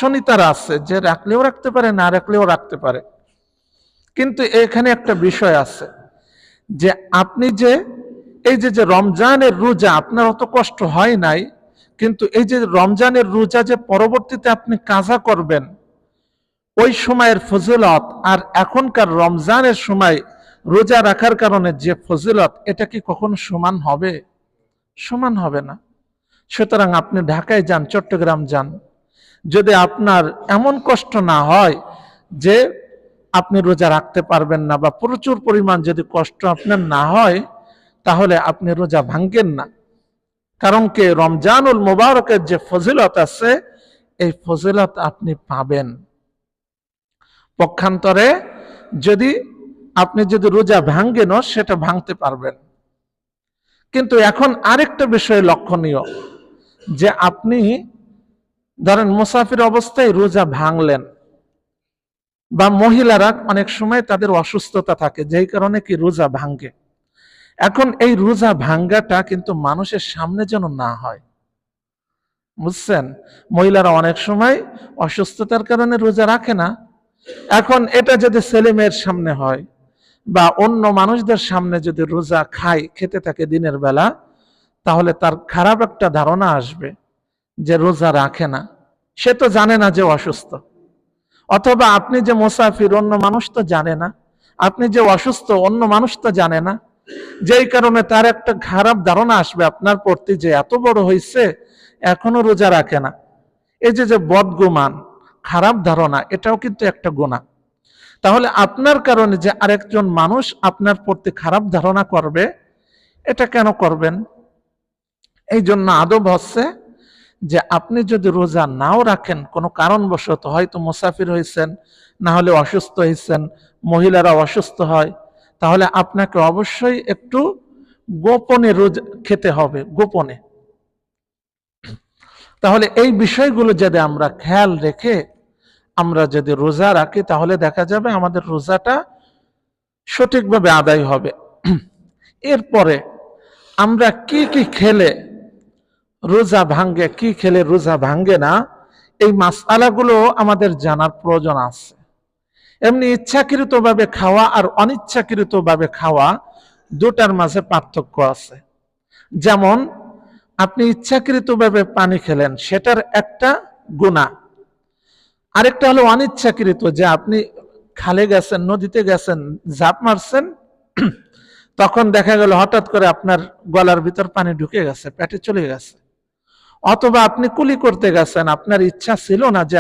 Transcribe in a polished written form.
অপশনই তার আছে, যে রাখলেও রাখতে পারে, না রাখলেও রাখতে পারে। কিন্তু এখানে একটা বিষয় আছে, যে আপনি যে এই যে রমজানের রোজা আপনার অত কষ্ট হয় নাই, কিন্তু এই যে রমজানের রোজা যে পরবর্তীতে আপনি কাজা করবেন, ওই সময়ের ফজিলত আর এখনকার রমজানের সময় রোজা রাখার কারণে যে ফজিলত, এটা কি কখনো সমান হবে? সমান হবে না। সুতরাং আপনি ঢাকায় যান, চট্টগ্রাম যান, যদি আপনার এমন কষ্ট না হয় যে আপনি রোজা রাখতে পারবেন না, বা প্রচুর পরিমাণ যদি কষ্ট আপনার না হয়, তাহলে আপনি রোজা ভাঙ্গেন না। কারণ কি, রমজানুল মুবারকের যে ফজিলত আছে, এই ফজিলত আপনি পাবেন। পক্ষান্তরে যদি আপনি রোজা ভাঙ্গেনও, সেটা ভাঙতে পারবেন। কিন্তু এখন আরেকটা বিষয় লক্ষণীয়, যে আপনি ধরেন মুসাফির অবস্থায় রোজা ভাঙলেন, বা মহিলারা অনেক সময় তাদের অসুস্থতা থাকে, যেই কারণে কি রোজা ভাঙ্গে। এখন এই রোজা ভাঙ্গাটা কিন্তু মানুষের সামনে যেন না হয়, বুঝছেন? মহিলারা অনেক সময় অসুস্থতার কারণে রোজা রাখে না। এখন এটা যদি ছেলে মেয়ের সামনে হয়, বা অন্য মানুষদের সামনে যদি রোজা খেতে থাকে দিনের বেলা, তাহলে তার খারাপ একটা ধারণা আসবে যে রোজা রাখে না, সে তো জানে না যে অসুস্থ। অথবা আপনি যে মুসাফির, অন্য মানুষ তো জানে না, আপনি যে অসুস্থ অন্য মানুষ তো জানে না, যেই কারণে তার একটা খারাপ ধারণা আসবে আপনার প্রতি, যে এত বড় হয়েছে এখনো রোজা রাখে না। এই যে বদগুমান, খারাপ ধারণা, এটাও কিন্তু একটা গুনাহ। তাহলে আপনার কারণে যে আরেকজন মানুষ আপনার প্রতি খারাপ ধারণা করবে, এটা কেন করবেন? এই জন্য আদব হচ্ছে যে আপনি যদি রোজা নাও রাখেন, কোনো কারণবশত, হয়তো মুসাফির হয়েছেন, না হলে অসুস্থ হয়েছেন, মহিলারা অসুস্থ হয়, তাহলে আপনাকে অবশ্যই একটু গোপনে রোজা খেতে হবে, গোপনে। তাহলে এই বিষয়গুলো যদি আমরা খেয়াল রেখে আমরা যদি রোজা রাখি, তাহলে দেখা যাবে আমাদের রোজাটা সঠিকভাবে আদায় হবে। এরপরে আমরা কি কি খেলে রোজা ভাঙ্গে, কি খেলে রোজা ভাঙ্গে না, এই মাসআলাগুলো আমাদের জানার প্রয়োজন আছে। এমনি ইচ্ছাকৃতভাবে খাওয়া আর অনিচ্ছাকৃতভাবে খাওয়া, দুটার মাঝে পার্থক্য আছে। যেমন আপনি ইচ্ছাকৃতভাবে পানি খেলেন, সেটার একটা গুনাহ। আরেকটা হলো অনিচ্ছাকৃত, যে আপনি খালে গেছেন, নদীতে গেছেন, ঝাঁপ মারছেন, তখন দেখা গেল হঠাৎ করে আপনার গলার ভিতর পানি ঢুকে গেছে, পেটে চলে গেছে। অথবা আপনি কুলি করতে গেছেন, আপনার ইচ্ছা ছিল না যে